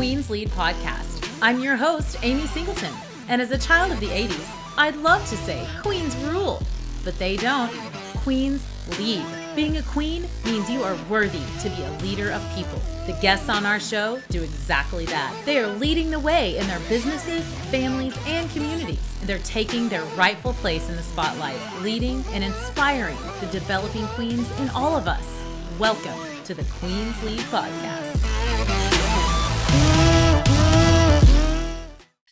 Queen's Lead podcast. I'm your host, Amy Singleton, and as a child of the 80s, I'd love to say Queens rule, but they don't. Queens lead. Being a queen means you are worthy to be a leader of people. The guests on our show do exactly that. They are leading the way in their businesses, families, and communities. They're taking their rightful place in the spotlight, leading and inspiring the developing queens in all of us. Welcome to the Queen's Lead podcast.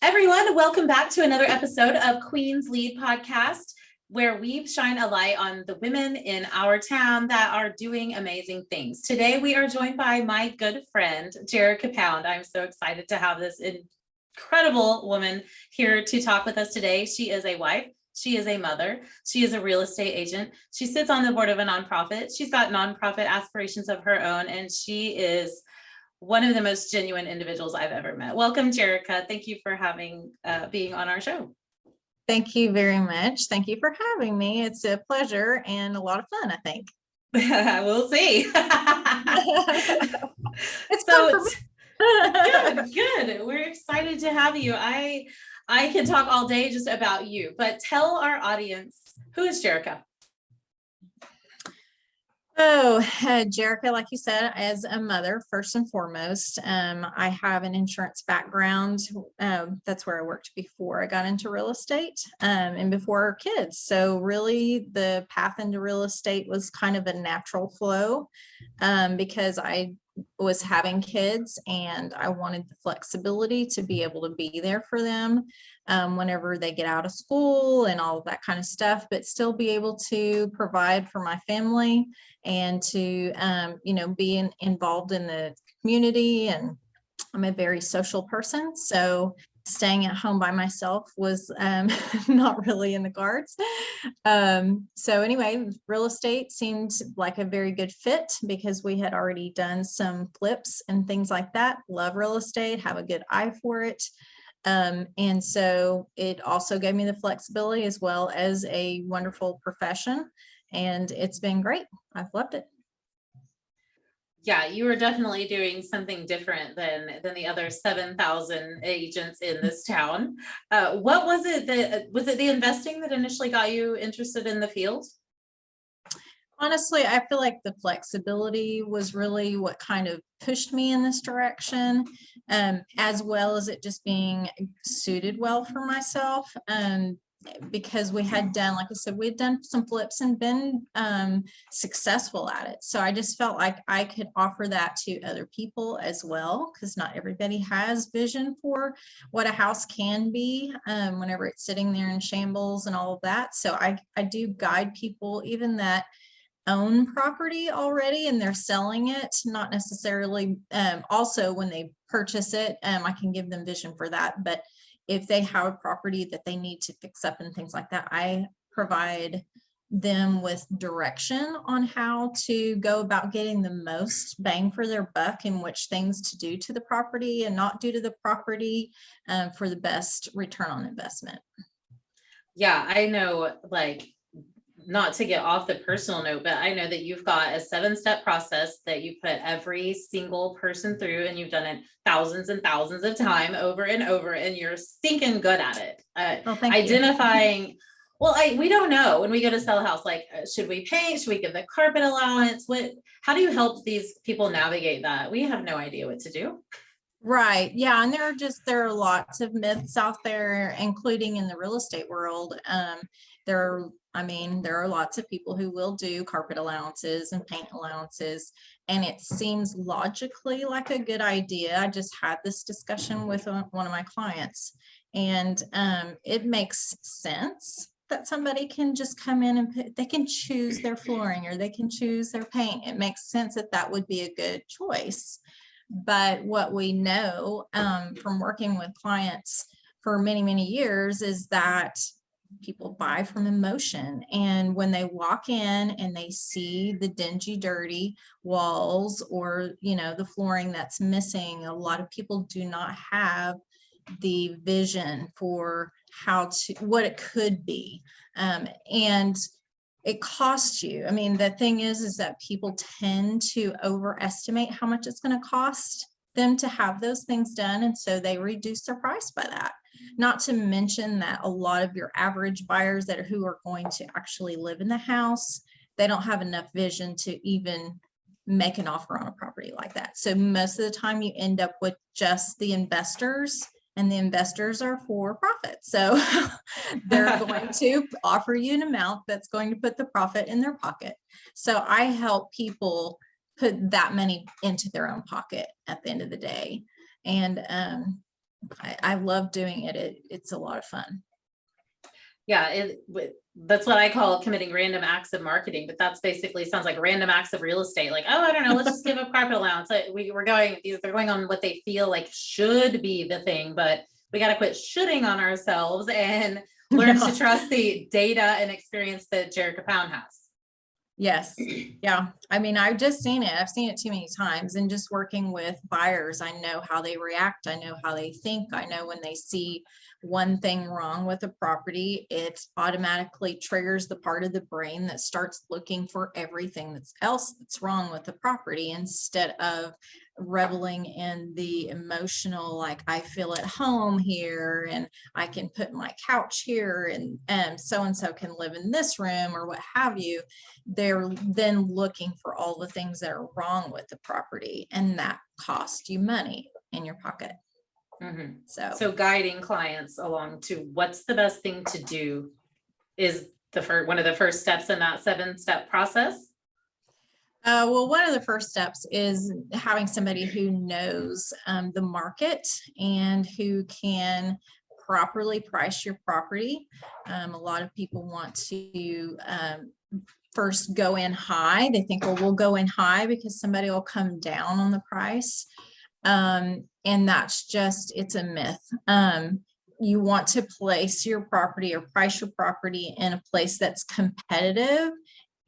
Everyone, welcome back to another episode of Queen's Lead podcast, where we shine a light on the women in our town that are doing amazing things. Today, we are joined by my good friend, Jerica Pound. I'm so excited to have this incredible woman here to talk with us today. She is a wife. She is a mother. She is a real estate agent. She sits on the board of a nonprofit. She's got nonprofit aspirations of her own, and she is one of the most genuine individuals I've ever met. Welcome, Jerica. Thank you for being on our show. Thank you very much. Thank you for having me. It's a pleasure and a lot of fun, I think. We'll see. It's fun for me. Good. We're excited to have you. I can talk all day just about you, but tell our audience, who is Jerica? Jerica, like you said, as a mother, first and foremost, I have an insurance background. That's where I worked before I got into real estate, and before kids. So really the path into real estate was kind of a natural flow, because I was having kids and I wanted the flexibility to be able to be there for them whenever they get out of school and all of that kind of stuff, but still be able to provide for my family and to, be involved in the community. And I'm a very social person, so staying at home by myself was not really in the cards. So anyway, real estate seemed like a very good fit because we had already done some flips and things like that. Love real estate, have a good eye for it. And so it also gave me the flexibility as well as a wonderful profession. And it's been great. I've loved it. Yeah, you were definitely doing something different than the other 7,000 agents in this town. What was it was it the investing that initially got you interested in the field? Honestly, I feel like the flexibility was really what kind of pushed me in this direction, as well as it just being suited well for myself. Because we had done, like I said, we had done some flips and been successful at it. So I just felt like I could offer that to other people as well, because not everybody has vision for what a house can be whenever it's sitting there in shambles and all of that. So I do guide people, even that own property already and they're selling it, not necessarily also when they purchase it, I can give them vision for that. But if they have a property that they need to fix up and things like that, I provide them with direction on how to go about getting the most bang for their buck and which things to do to the property and not do to the property for the best return on investment. Yeah, I know, like, not to get off the personal note, but I know that you've got a 7-step process that you put every single person through, and you've done it thousands and thousands of time over and over, and you're stinking good at it. Identifying, we don't know when we go to sell a house, like, should we paint? Should we give the carpet allowance? How do you help these people navigate that? We have no idea what to do. Right. Yeah. And there are lots of myths out there, including in the real estate world. There are lots of people who will do carpet allowances and paint allowances, and it seems logically like a good idea. I just had this discussion with one of my clients, and it makes sense that somebody can just come in and they can choose their flooring or they can choose their paint. It makes sense that would be a good choice. But what we know from working with clients for many, many years is that people buy from emotion. And when they walk in and they see the dingy, dirty walls or, the flooring that's missing, a lot of people do not have the vision for what it could be. And it costs you. I mean, the thing is that people tend to overestimate how much it's going to cost them to have those things done. And so they reduce their price by that. Not to mention that a lot of your average buyers who are going to actually live in the house, they don't have enough vision to even make an offer on a property like that. So most of the time you end up with just the investors, and the investors are for profit. So they're going to offer you an amount that's going to put the profit in their pocket. So I help people put that money into their own pocket at the end of the day. And I love doing it. It's a lot of fun. Yeah, that's what I call committing random acts of marketing, but that's basically sounds like random acts of real estate. Like, oh, I don't know, let's just give a carpet allowance. They're going on what they feel like should be the thing, but we got to quit shooting on ourselves and learn to trust the data and experience that Jerica Pound has. Yes. Yeah. I mean, I've just seen it. I've seen it too many times, and just working with buyers, I know how they react. I know how they think. I know when they see one thing wrong with a property, it automatically triggers the part of the brain that starts looking for everything else that's wrong with the property, instead of reveling in the emotional, like, I feel at home here and I can put my couch here and so can live in this room or what have you. They're then looking for all the things that are wrong with the property, and that costs you money in your pocket. Mm-hmm. So guiding clients along to what's the best thing to do is one of the first steps in that 7-step process. Well, one of the first steps is having somebody who knows the market and who can properly price your property. A lot of people want to first go in high. They think, well, we'll go in high because somebody will come down on the price. And that's it's a myth. You want to place your property or price your property in a place that's competitive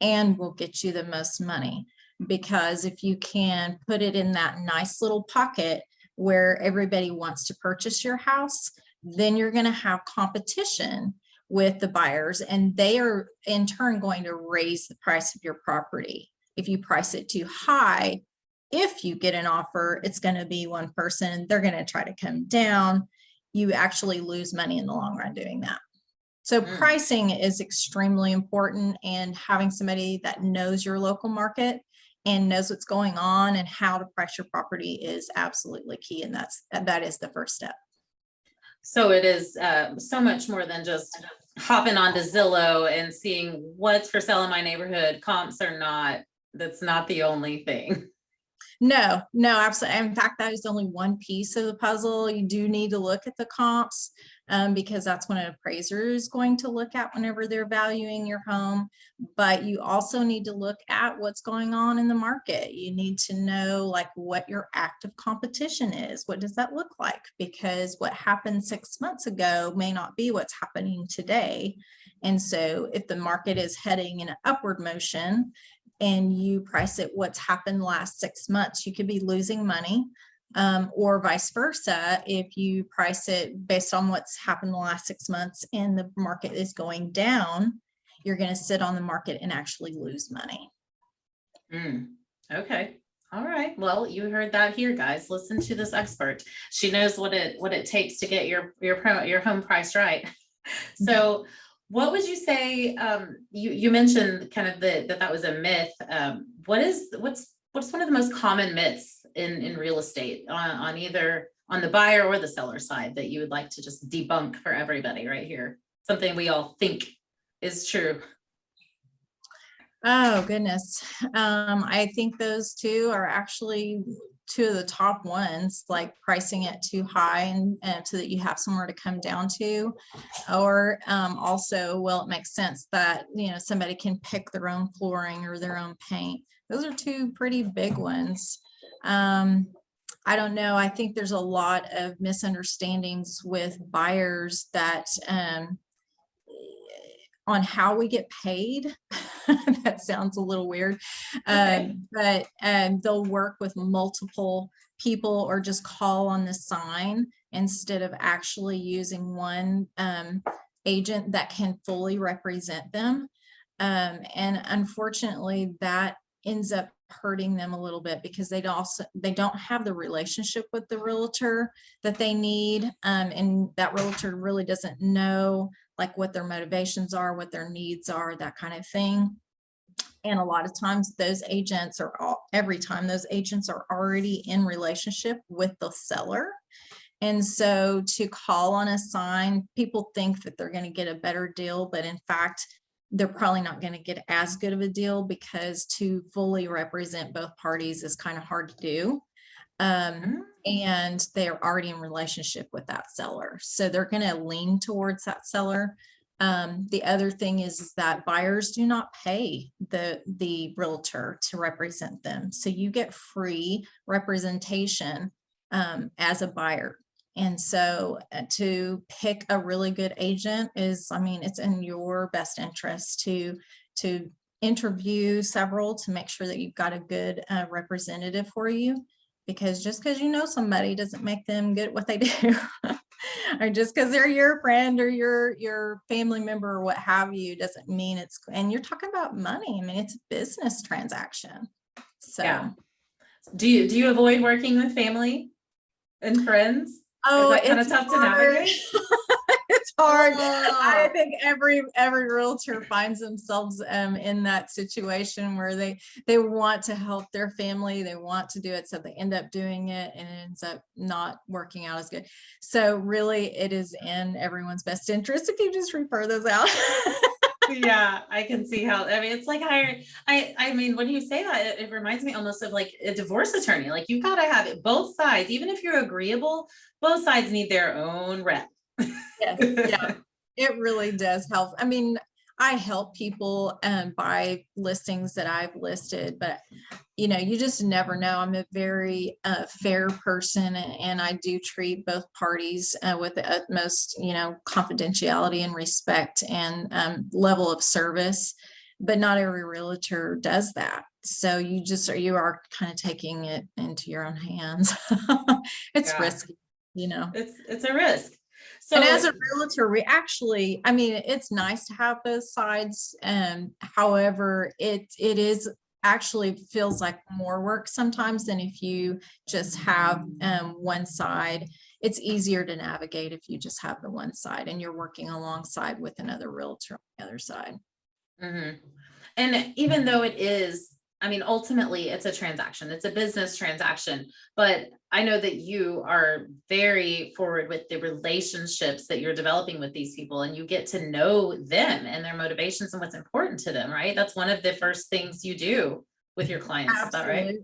and will get you the most money. Because if you can put it in that nice little pocket where everybody wants to purchase your house, then you're going to have competition with the buyers, and they are in turn going to raise the price of your property. If you price it too high, if you get an offer, it's going to be one person, they're going to try to come down. You actually lose money in the long run doing that. So pricing is extremely important, and having somebody that knows your local market and knows what's going on and how to price your property is absolutely key. And that is the first step. So it is so much more than just hopping onto Zillow and seeing what's for sale in my neighborhood, comps or not. That's not the only thing. No, absolutely. In fact, that is only one piece of the puzzle. You do need to look at the comps because that's what an appraiser is going to look at whenever they're valuing your home. But you also need to look at what's going on in the market. You need to know like what your active competition is. What does that look like? Because what happened 6 months ago may not be what's happening today. And so if the market is heading in an upward motion, and you price it what's happened the last 6 months, you could be losing money, or vice versa. If you price it based on what's happened the last 6 months and the market is going down, you're going to sit on the market and actually lose money. Okay. All right. Well, you heard that here, guys. Listen to this expert. She knows what it takes to get your home priced right. So what would you say, you mentioned kind of that was a myth. What's one of the most common myths in real estate on either on the buyer or the seller side that you would like to just debunk for everybody right here? Something we all think is true. Oh, goodness. I think those two are actually two of the top ones, like pricing it too high and so that you have somewhere to come down to, or also, well, it makes sense that, somebody can pick their own flooring or their own paint. Those are two pretty big ones. I don't know. I think there's a lot of misunderstandings with buyers that on how we get paid. That sounds a little weird, okay. But they'll work with multiple people or just call on the sign instead of actually using one agent that can fully represent them. And unfortunately, that ends up hurting them a little bit because they don't have the relationship with the realtor that they need. And that realtor really doesn't know like what their motivations are, what their needs are, that kind of thing. And a lot of times every time those agents are already in relationship with the seller. And so to call on a sign, people think that they're going to get a better deal, but in fact, they're probably not going to get as good of a deal because to fully represent both parties is kind of hard to do. And they're already in relationship with that seller. So they're going to lean towards that seller. The other thing is that buyers do not pay the realtor to represent them. So you get free representation as a buyer. And so to pick a really good agent is, I mean, it's in your best interest to interview several to make sure that you've got a good representative for you, because just because you know somebody doesn't make them good at what they do. Or just because they're your friend or your family member or what have you doesn't mean it's, and you're talking about money. I mean, it's a business transaction. So yeah. Do you avoid working with family and friends? Oh, is that kind of tough to navigate? It's hard. I think every realtor finds themselves in that situation where they want to help their family, they want to do it, so they end up doing it and it ends up not working out as good. So really it is in everyone's best interest if you just refer those out. Yeah, I can see how, I mean, it's like I mean, when you say that, it reminds me almost of like a divorce attorney. Like you gotta have it both sides, even if you're agreeable, both sides need their own rep. Yes, yeah, it really does help. I mean, I help people buy listings that I've listed, but you know, you just never know. I'm a very fair person, and I do treat both parties with the utmost, you know, confidentiality and respect and level of service. But not every realtor does that. So you are kind of taking it into your own hands. It's risky, you know. It's a risk. So, and as a realtor, I mean, it's nice to have both sides. However, it is actually feels like more work sometimes than if you just have one side. It's easier to navigate if you just have the one side and you're working alongside with another realtor on the other side. Mm-hmm. And even though it is, I mean, ultimately it's a transaction, it's a business transaction, but I know that you are very forward with the relationships that you're developing with these people, and you get to know them and their motivations and what's important to them, right? That's one of the first things you do with your clients. Absolutely. Is that right?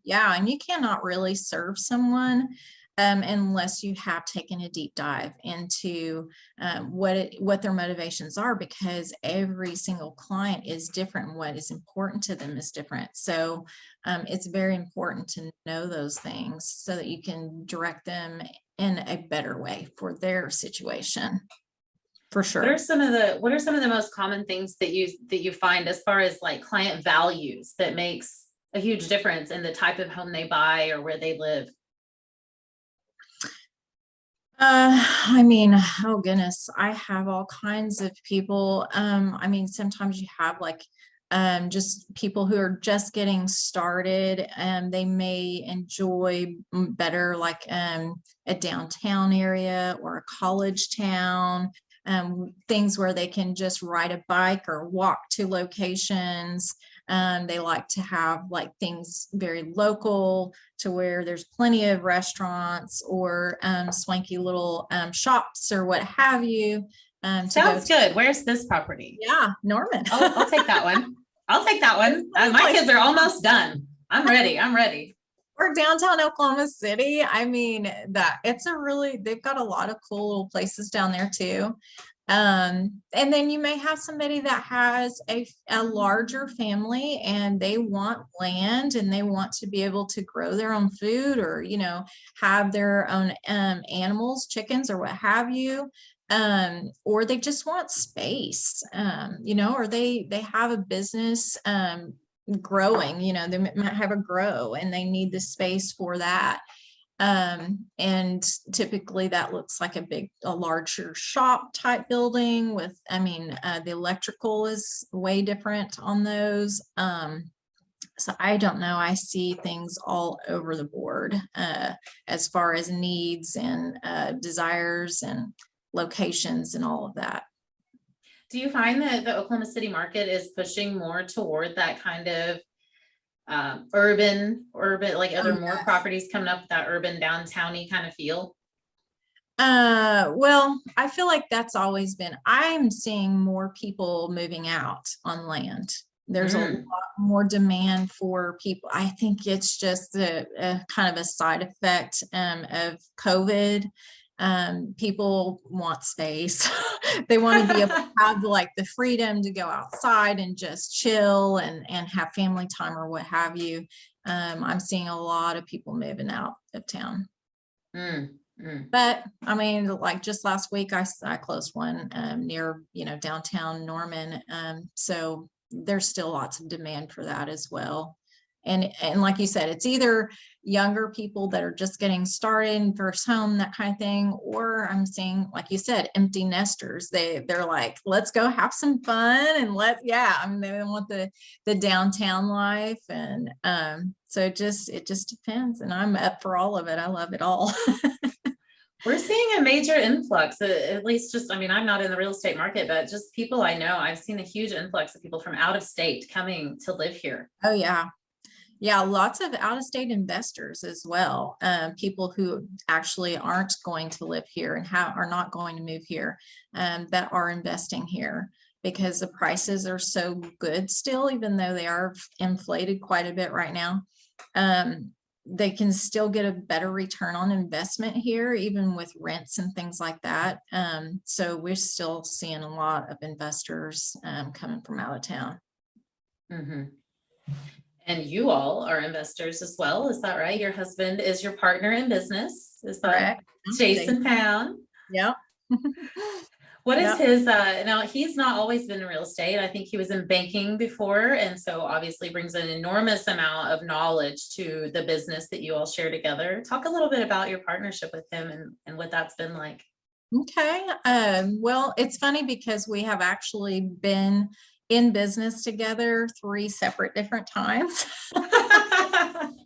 Yeah. And you cannot really serve someone unless you have taken a deep dive into what their motivations are, because every single client is different and what is important to them is different. So it's very important to know those things so that you can direct them in a better way for their situation. For sure. What are some of the most common things that you find as far as like client values that makes a huge difference in the type of home they buy or where they live? I mean, oh goodness, I have all kinds of people. I mean, sometimes you have like just people who are just getting started, and they may enjoy better like a downtown area or a college town, things where they can just ride a bike or walk to locations. They like to have like things very local to where there's plenty of restaurants or swanky little shops or what have you. Sounds good. Where's this property? Yeah, Norman. I'll take that one. I'll take that one. My kids are almost done. I'm ready. Or downtown Oklahoma City. I mean, they've got a lot of cool little places down there too. And then you may have somebody that has a larger family and they want land and they want to be able to grow their own food, or, you know, have their own animals, chickens or what have you. Or they just want space, you know, or they have a business growing, you know, they might have a grow and they need the space for that. And typically that looks like a larger shop type building with, I mean, the electrical is way different on those. So I don't know. I see things all over the board as far as needs and desires and locations and all of that. Do you find that the Oklahoma City market is pushing more toward that kind of urban, like are there more properties coming up with that urban downtown-y kind of feel? Well, I feel like that's always been, I'm seeing more people moving out on land. There's a lot more demand for people. I think it's just a kind of a side effect of COVID. People want space. They want to be able to have like the freedom to go outside and just chill and have family time or what have you. I'm seeing a lot of people moving out of town. But I mean, like just last week, I closed one near, downtown Norman. So there's still lots of demand for that as well. And like you said, it's either younger people that are just getting started, first home, that kind of thing, or I'm seeing, like you said, empty nesters. They're like, let's go have some fun and I mean, they want the downtown life. And so it just depends. And I'm up for all of it. I love it all. We're seeing a major influx, at least just, I mean, I'm not in the real estate market, but just people I know, I've seen a huge influx of people from out of state coming to live here. Oh, yeah. Yeah, lots of out-of-state investors as well. People who actually aren't going to live here and are not going to move here, that are investing here because the prices are so good still, even though they are inflated quite a bit right now. They can still get a better return on investment here, even with rents and things like that. So we're still seeing a lot of investors coming from out of town. And you all are investors as well, is that right? Your husband is your partner in business, is that correct? Jason Pound? Yeah. What is his, now he's not always been in real estate. I think he was in banking before. And so obviously brings an enormous amount of knowledge to the business that you all share together. Talk a little bit about your partnership with him and what that's been like. Okay. Well, it's funny because we have actually been in business together 3 separate different times.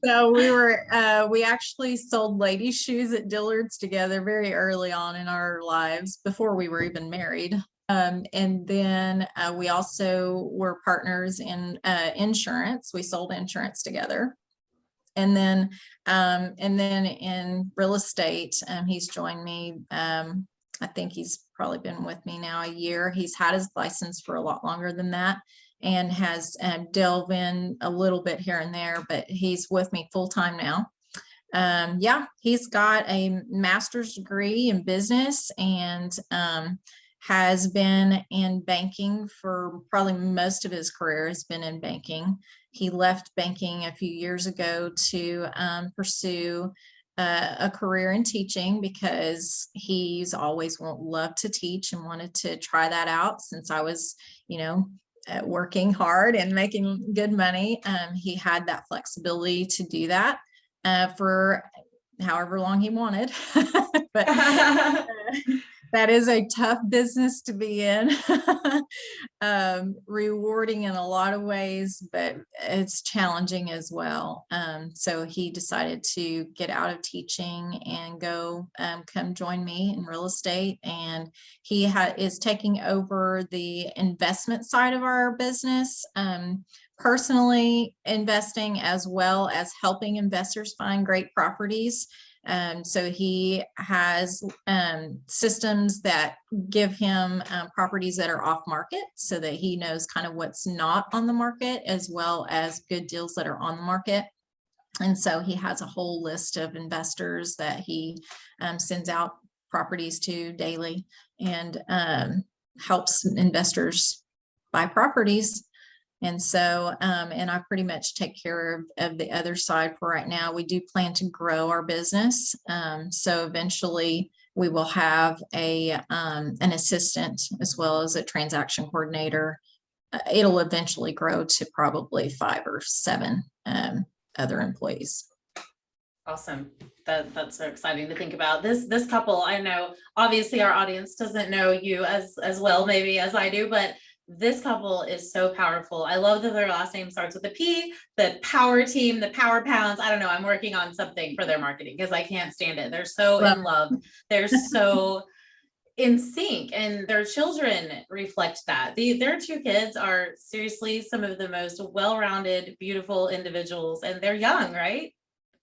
So we actually sold ladies' shoes at Dillard's together very early on in our lives before we were even married. And then we also were partners in insurance. We sold insurance together. And then in real estate, he's joined me. I think he's probably been with me now a year. He's had his license for a lot longer than that and has delved in a little bit here and there, but he's with me full time now. He's got a master's degree in business and has been in banking for probably most of his career has been in banking. He left banking a few years ago to pursue a career in teaching because he's always loved to teach and wanted to try that out since I was, working hard and making good money. He had that flexibility to do that for however long he wanted. But that is a tough business to be in. Rewarding in a lot of ways, but it's challenging as well. So he decided to get out of teaching and go come join me in real estate. And he is taking over the investment side of our business, personally investing as well as helping investors find great properties. So he has systems that give him properties that are off market so that he knows kind of what's not on the market as well as good deals that are on the market. And so he has a whole list of investors that he sends out properties to daily and helps investors buy properties. And so, and I pretty much take care of the other side for right now. We do plan to grow our business. So eventually we will have an assistant as well as a transaction coordinator. It'll eventually grow to probably 5 or 7 other employees. Awesome. That's so exciting to think about. This couple, I know obviously our audience doesn't know you as well maybe as I do, but This couple is so powerful. I love that their last name starts with a P, the power team, the power pounds. I don't know. I'm working on something for their marketing because I can't stand it. They're so in love. They're so in sync, and their children reflect that. Their two kids are seriously some of the most well-rounded, beautiful individuals, and they're young, right?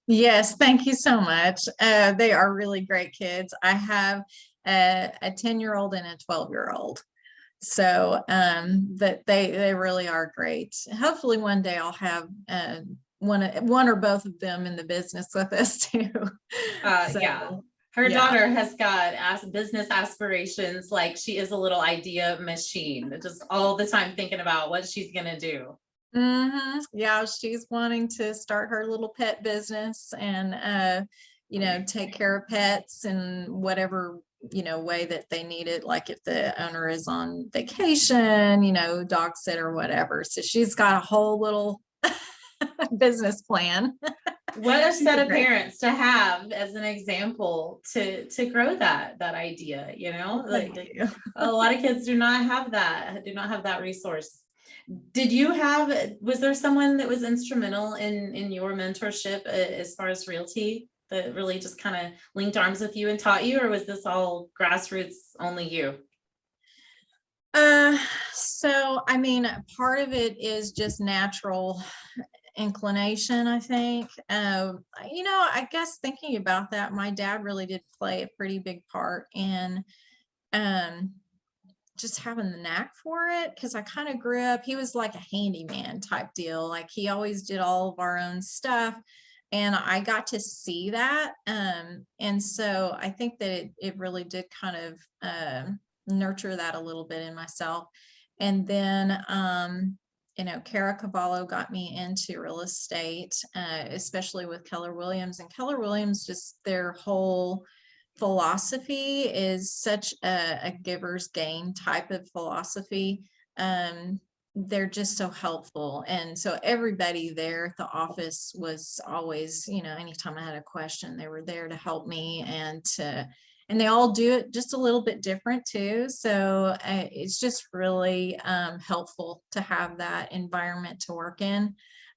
Yes, thank you so much. They are really great kids. I have a 10-year-old and a 12-year-old. So that they really are great. Hopefully one day I'll have one or both of them in the business with us too. Yeah. Her daughter has got business aspirations. Like, she is a little idea machine, just all the time thinking about what she's going to do. Yeah, she's wanting to start her little pet business and, take care of pets in whatever, way that they need it. Like if the owner is on vacation, dog sitter, whatever. So she's got a whole little business plan. What a set of parents to have as an example to grow that idea, like a lot of kids do not have that resource. Was there someone that was instrumental in your mentorship as far as realty that really just kind of linked arms with you and taught you, or was this all grassroots, only you? So I mean, part of it is just natural inclination, I think. I guess thinking about that, my dad really did play a pretty big part in just having the knack for it, because I kind of grew up, he was like a handyman type deal. Like he always did all of our own stuff, and I got to see that. And so I think that it really did kind of nurture that a little bit in myself. And then Cara Cavallo got me into real estate, especially with Keller Williams. And Keller Williams, just their whole philosophy is such a giver's gain type of philosophy. They're just so helpful. And so everybody there at the office was always, anytime I had a question, they were there to help me, and they all do it just a little bit different too. So it's just really helpful to have that environment to work in.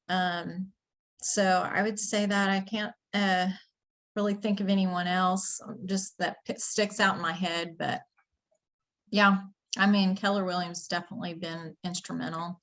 So I would say that I can't really think of anyone else just that sticks out in my head. But yeah, I mean, Keller Williams definitely been instrumental.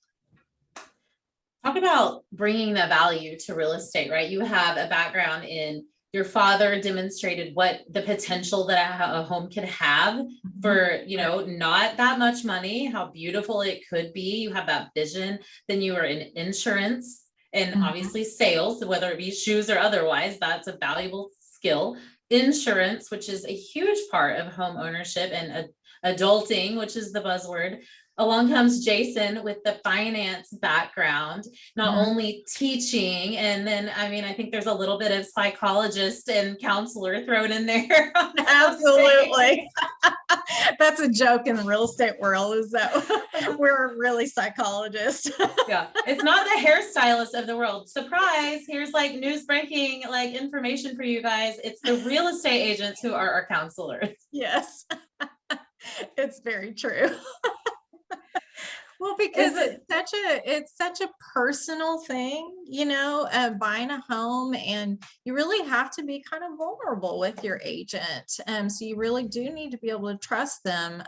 Talk about bringing the value to real estate, right? You have a background in, your father demonstrated what the potential that a home could have for, not that much money, how beautiful it could be. You have that vision. Then you were in insurance and obviously sales, whether it be shoes or otherwise, that's a valuable skill. Insurance, which is a huge part of home ownership, and adulting, which is the buzzword. Along comes Jason with the finance background, not only teaching, and then, I think there's a little bit of psychologist and counselor thrown in there. Absolutely. That's a joke in the real estate world, is that we're really psychologists. Yeah, it's not the hairstylist of the world. Surprise, here's like news breaking, like information for you guys. It's the real estate agents who are our counselors. Yes, it's very true. Well, because it's such a personal thing, buying a home, and you really have to be kind of vulnerable with your agent. So you really do need to be able to trust them,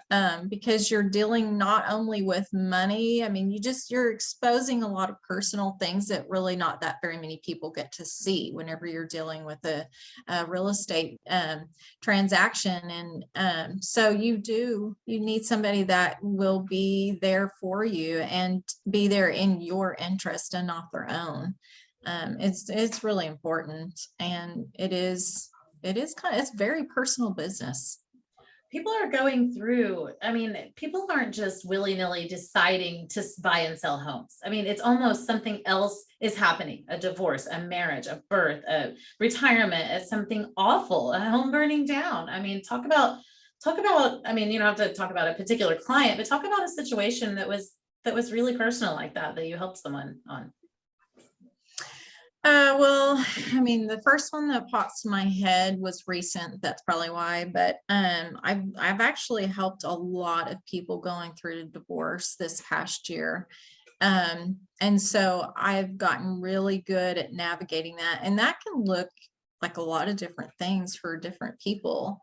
because you're dealing not only with money. I mean, you're exposing a lot of personal things that really not that very many people get to see whenever you're dealing with a real estate transaction. And so you need somebody that will be there for you and be there in your interest and not their own. It's really important, and it's very personal business. People are going through, people aren't just willy-nilly deciding to buy and sell homes. It's almost something else is happening: a divorce, a marriage, a birth, a retirement, something awful, a home burning down. Talk about, you don't have to talk about a particular client, but talk about a situation that was really personal like that you helped someone on. Well, I mean, the first one that pops to my head was recent. That's probably why. But I've actually helped a lot of people going through a divorce this past year. And so I've gotten really good at navigating that. And that can look like a lot of different things for different people,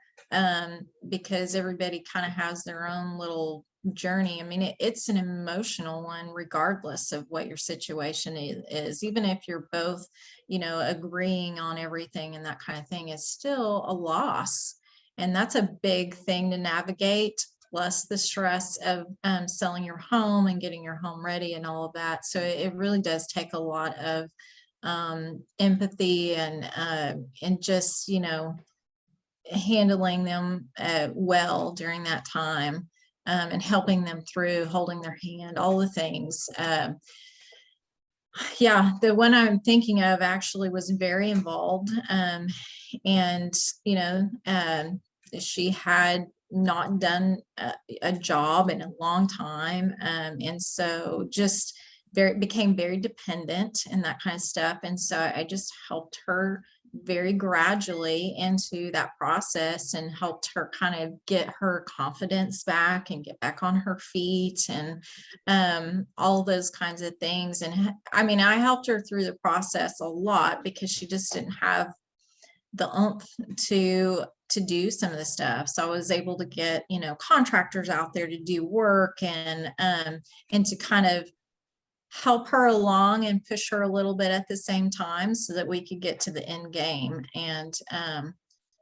because everybody kind of has their own little journey. I mean, it's an emotional one, regardless of what your situation is. Even if you're both, agreeing on everything and that kind of thing, is still a loss. And that's a big thing to navigate, plus the stress of selling your home and getting your home ready and all of that. So it really does take a lot of empathy and just, handling them well during that time, and helping them through, holding their hand, all the things. Yeah, the one I'm thinking of actually was very involved. And, she had not done a job in a long time. And so just became very dependent and that kind of stuff. And so I just helped her very gradually into that process and helped her kind of get her confidence back and get back on her feet and all those kinds of things. And I mean, I helped her through the process a lot because she just didn't have the oomph to do some of the stuff. So I was able to get, contractors out there to do work and to kind of help her along and push her a little bit at the same time so that we could get to the end game. And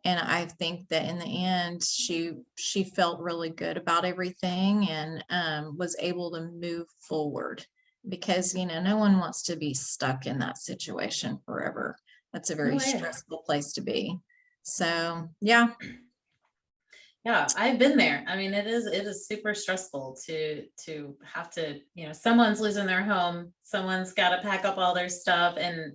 I think that in the end, she felt really good about everything and was able to move forward, because, no one wants to be stuck in that situation forever. That's a very stressful place to be. So, yeah. Yeah, I've been there. I mean, it is super stressful to have to, someone's losing their home, someone's got to pack up all their stuff, and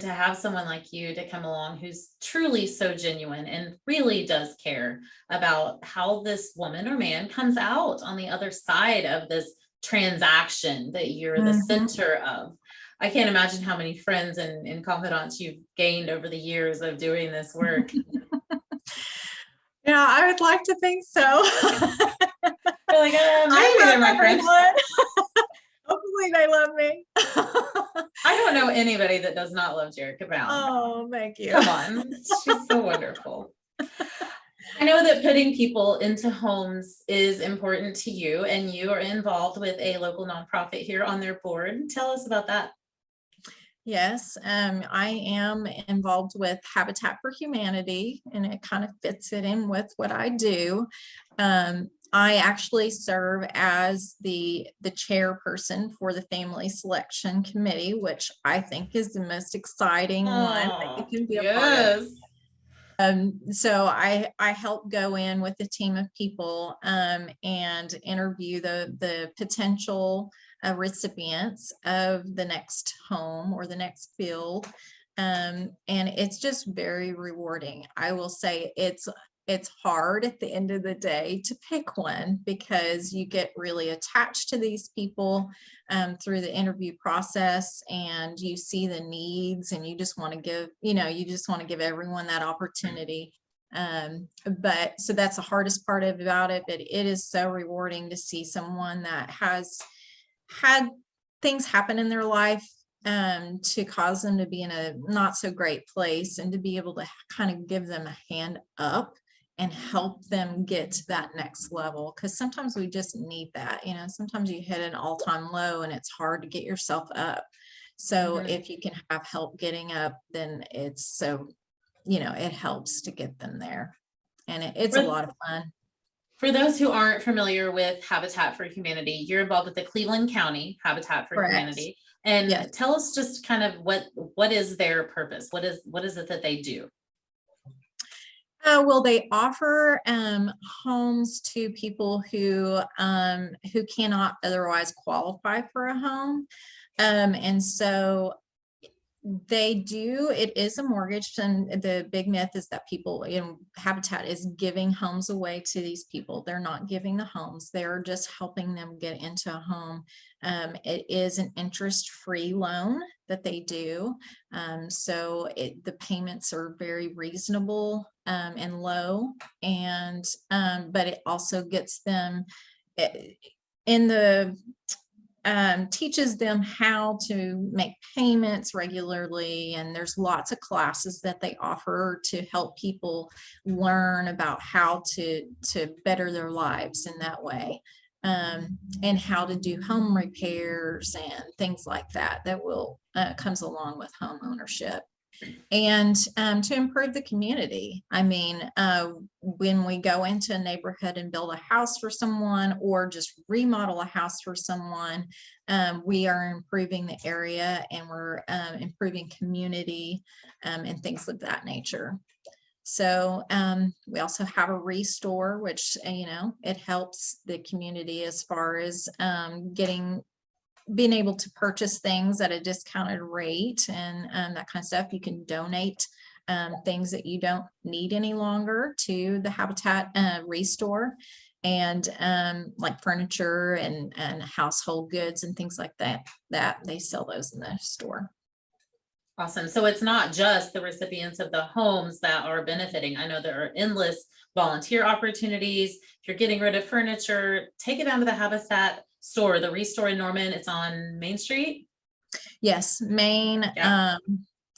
to have someone like you to come along who's truly so genuine and really does care about how this woman or man comes out on the other side of this transaction that you're the center of. I can't imagine how many friends and confidants you've gained over the years of doing this work. Yeah, I would like to think so. You're like, maybe they're my friends. Hopefully they love me. I don't know anybody that does not love Jerica Pound. Oh, thank you. Come on. She's so wonderful. I know that putting people into homes is important to you, and you are involved with a local nonprofit here on their board. Tell us about that. Yes, I am involved with Habitat for Humanity, and it kind of fits it in with what I do. I actually serve as the chairperson for the Family Selection Committee, which I think is the most exciting one that you can be a part of. So I help go in with a team of people and interview the potential recipients of the next home or the next field. And it's just very rewarding. I will say it's hard at the end of the day to pick one, because you get really attached to these people through the interview process, and you see the needs, and you just want to give everyone that opportunity. But so that's the hardest part about it, but it is so rewarding to see someone that has had things happen in their life to cause them to be in a not so great place, and to be able to kind of give them a hand up and help them get to that next level. Because sometimes we just need that, sometimes you hit an all-time low and it's hard to get yourself up. So if you can have help getting up, then it's so, it helps to get them there. And it's a lot of fun. For those who aren't familiar with Habitat for Humanity, you're involved with the Cleveland County Habitat for Humanity. And tell us just kind of what is their purpose? What is it that they do? Well, they offer homes to people who cannot otherwise qualify for a home. And so They do. It is a mortgage, and the big myth is that people, Habitat is giving homes away to these people. They're not giving the homes. They're just helping them get into a home. It is an interest-free loan that they do. So the payments are very reasonable and low, and but it also gets them in the teaches them how to make payments regularly. And there's lots of classes that they offer to help people learn about how to better their lives in that way. And how to do home repairs and things like that will comes along with home ownership. And to improve the community. I mean, when we go into a neighborhood and build a house for someone or just remodel a house for someone, we are improving the area, and we're improving community and things of that nature. So we also have a restore, which, it helps the community as far as being able to purchase things at a discounted rate and that kind of stuff. You can donate things that you don't need any longer to the Habitat restore, and like furniture and household goods and things like that they sell those in the store. Awesome. So it's not just the recipients of the homes that are benefiting. I know there are endless volunteer opportunities. If you're getting rid of furniture, take it down to the Habitat store, the Restore in Norman. It's on Main Street. Yes, Main, yeah.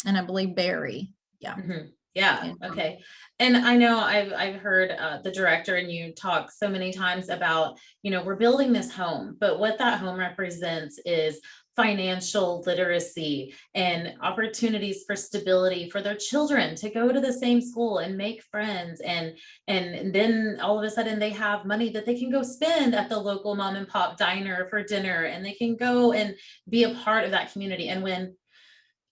And I believe Barry. Yeah. Mm-hmm. Yeah. Okay. And I know I've heard the director and you talk so many times about, we're building this home, but what that home represents is financial literacy and opportunities for stability for their children to go to the same school and make friends. And then all of a sudden they have money that they can go spend at the local mom and pop diner for dinner, and they can go and be a part of that community. And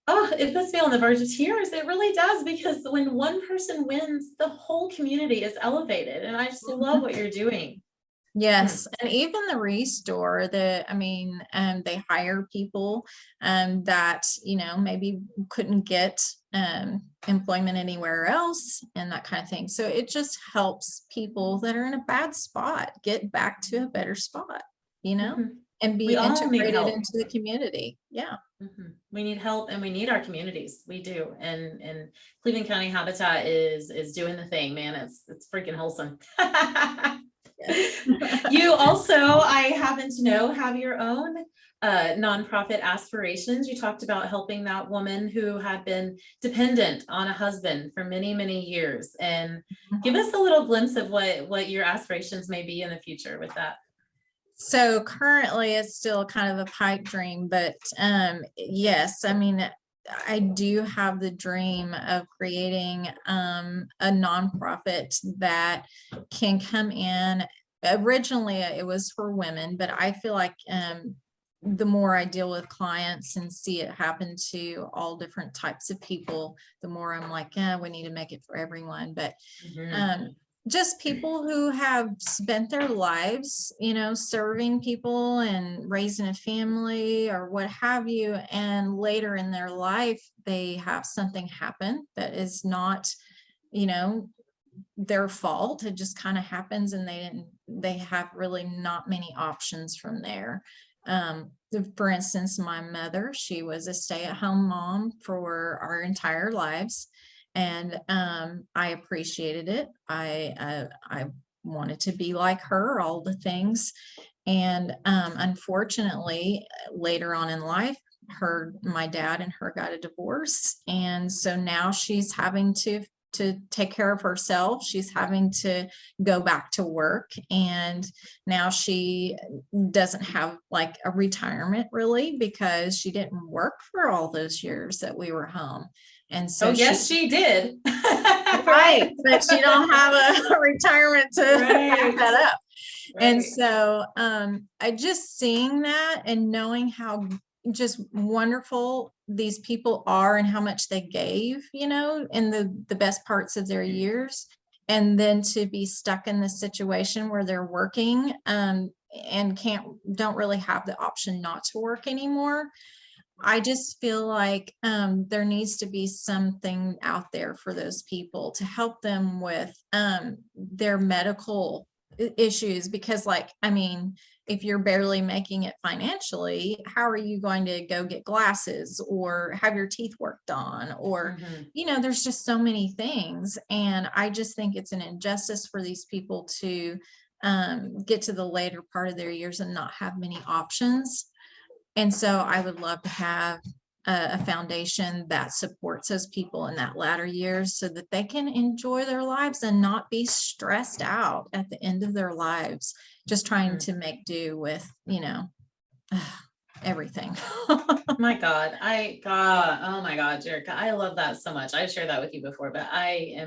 it puts me on the verge of tears. It really does, because when one person wins, the whole community is elevated. And I just love what you're doing. Yes. And even the restore, they hire people that, maybe couldn't get employment anywhere else and that kind of thing. So it just helps people that are in a bad spot get back to a better spot, and be integrated into the community. Yeah. Mm-hmm. We need help, and we need our communities. We do. And Cleveland County Habitat is doing the thing, man. It's freaking wholesome. You also, I happen to know, have your own nonprofit aspirations. You talked about helping that woman who had been dependent on a husband for many, many years, and give us a little glimpse of what your aspirations may be in the future with that. So currently it's still kind of a pipe dream, but yes, I do have the dream of creating a nonprofit that can come in. Originally it was for women, but I feel like the more I deal with clients and see it happen to all different types of people, the more I'm like, we need to make it for everyone. But just people who have spent their lives, serving people and raising a family or what have you. And later in their life, they have something happen that is not, their fault. It just kind of happens, and they have really not many options from there. For instance, my mother, she was a stay-at-home mom for our entire lives. And I appreciated it. I wanted to be like her, all the things. And unfortunately, later on in life, my dad and her got a divorce. And so now she's having to take care of herself. She's having to go back to work. And now she doesn't have like a retirement really, because she didn't work for all those years that we were home. And so yes, she did. Right. But she don't have a retirement to back that up. Right. And so I just seeing that and knowing how just wonderful these people are and how much they gave, in the best parts of their years. And then to be stuck in this situation where they're working and don't really have the option not to work anymore. I just feel like there needs to be something out there for those people to help them with their medical issues, because like, I mean, if you're barely making it financially, how are you going to go get glasses or have your teeth worked on? Or, there's just so many things. And I just think it's an injustice for these people to get to the later part of their years and not have many options. And so I would love to have a foundation that supports those people in that latter years so that they can enjoy their lives and not be stressed out at the end of their lives, just trying to make do with, everything. Oh my God, Jerica, I love that so much. I shared that with you before, but I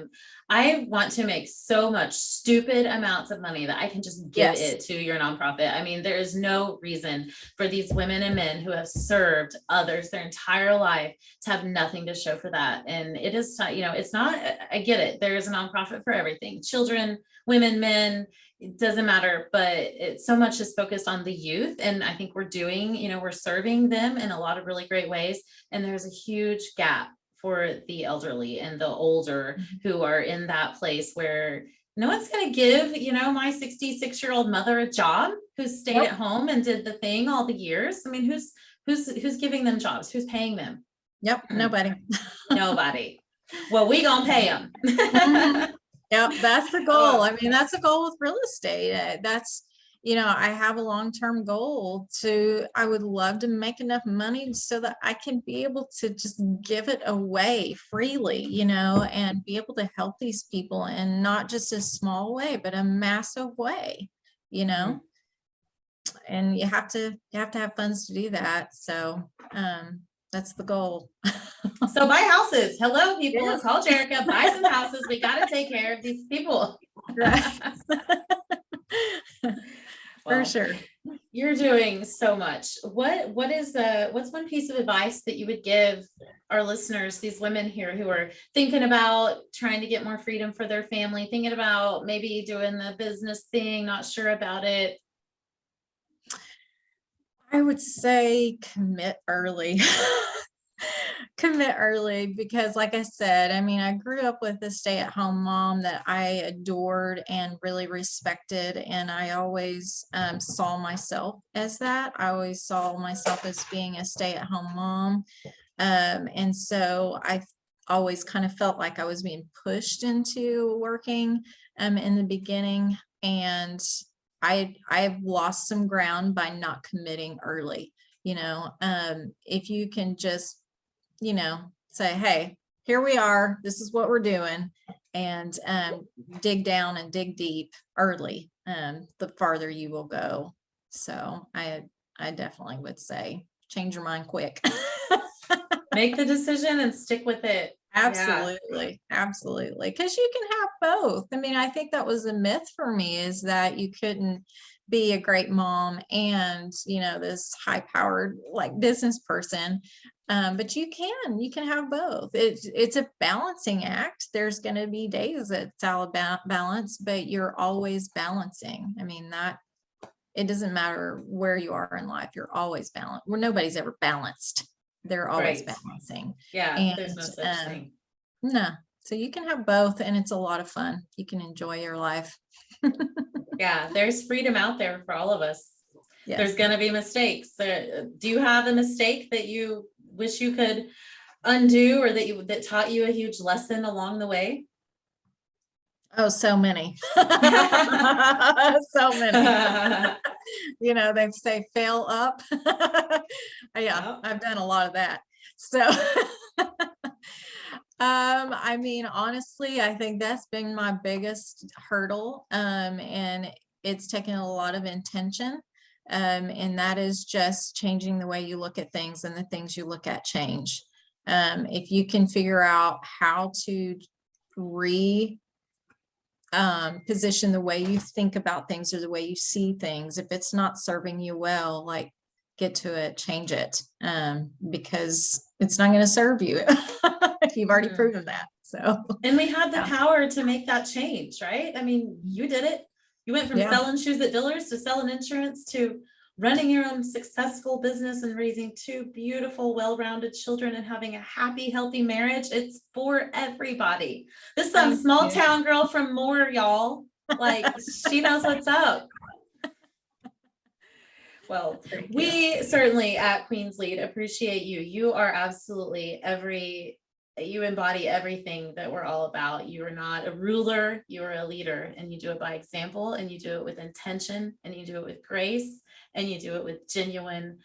want to make so much stupid amounts of money that I can just give it to your nonprofit. I mean, there is no reason for these women and men who have served others their entire life to have nothing to show for that. And it is, it's not, I get it. There's a nonprofit for everything, children, women, men, it doesn't matter, but so much is focused on the youth. And I think we're serving them in a lot of really great ways. And there's a huge gap for the elderly and the older who are in that place where no one's going to give, my 66-year-old mother a job who stayed at home and did the thing all the years. I mean, who's giving them jobs? Who's paying them? Nobody. Nobody. Well, we gonna pay them. Yep, that's the goal. I mean, that's the goal with real estate. That's, I have a long-term goal I would love to make enough money so that I can be able to just give it away freely, and be able to help these people in not just a small way, but a massive way, and you have to have funds to do that. So, that's the goal. So buy houses. Hello, people. Let's call Jerica. Buy some houses. We got to take care of these people. Right. For sure. You're doing so much. What's one piece of advice that you would give our listeners, these women here who are thinking about trying to get more freedom for their family, thinking about maybe doing the business thing, not sure about it? I would say commit early. Commit early, because like I said, I mean, I grew up with a stay-at-home mom that I adored and really respected. And I always saw myself as that. I always saw myself as being a stay-at-home mom. And so I always kind of felt like I was being pushed into working in the beginning. And I've lost some ground by not committing early. If you can just, say, hey, here we are, this is what we're doing, and dig down and dig deep early, the farther you will go. So I definitely would say change your mind quick. Make the decision and stick with it. Absolutely. Absolutely. Because you can have both. I mean, I think that was a myth for me, is that you couldn't be a great mom and, this high-powered like business person. But you can have both. It's a balancing act. There's going to be days that it's all about balance, but you're always balancing. I mean, it doesn't matter where you are in life. You're always balanced. Nobody's ever balanced. They're always balancing. Yeah. And, there's no such thing. No. So you can have both, and it's a lot of fun. You can enjoy your life. Yeah. There's freedom out there for all of us. Yes. There's going to be mistakes. Do you have a mistake that you wish you could undo, or that taught you a huge lesson along the way? Oh, so many. So many. They say fail up. Yeah, I've done a lot of that. So I mean, honestly, I think that's been my biggest hurdle. And it's taken a lot of intention. And that is just changing the way you look at things, and the things you look at change. If you can figure out how to position the way you think about things or the way you see things, if it's not serving you well, like, get to it, change it, because it's not going to serve you if you've already proven that. So, and we have the power to make that change, right? I mean, you did it. You went from selling shoes at Dillard's to selling insurance to running your own successful business and raising two beautiful, well-rounded children and having a happy, healthy marriage. It's for everybody. This is some small town girl from Moore, y'all. Like, she knows what's up. Well, we certainly at Queens Lead appreciate you. You are absolutely you embody everything that we're all about. You are not a ruler, you are a leader, and you do it by example, and you do it with intention, and you do it with grace, and you do it with genuine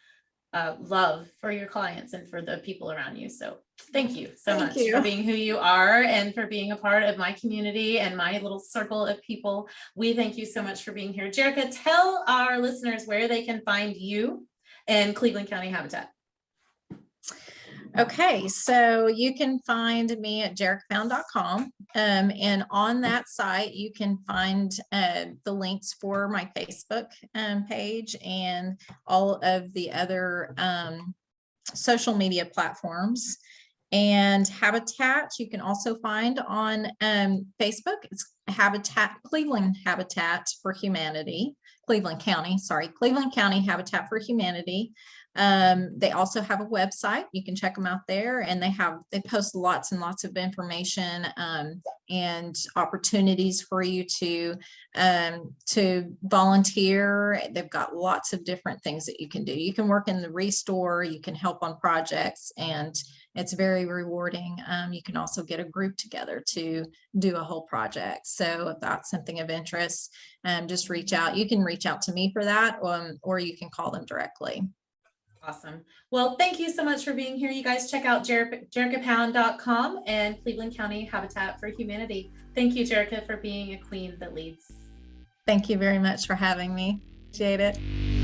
love for your clients and for the people around you. So thank you so much for being who you are and for being a part of my community and my little circle of people. We thank you so much for being here. Jerica, tell our listeners where they can find you and Cleveland County Habitat. Okay, so you can find me at jericapound.com, and on that site you can find the links for my Facebook page and all of the other social media platforms. And Habitat you can also find on Facebook. It's Cleveland Habitat for Humanity, Cleveland County Habitat for Humanity. They also have a website. You can check them out there, and they post lots and lots of information and opportunities for you to volunteer. They've got lots of different things that you can do. You can work in the restore, you can help on projects, and it's very rewarding. You can also get a group together to do a whole project. So if that's something of interest, just reach out. You can reach out to me for that, or you can call them directly. Awesome. Well, thank you so much for being here. You guys check out jericapound.com and Cleveland County Habitat for Humanity. Thank you, Jerica, for being a queen that leads. Thank you very much for having me. Appreciate it.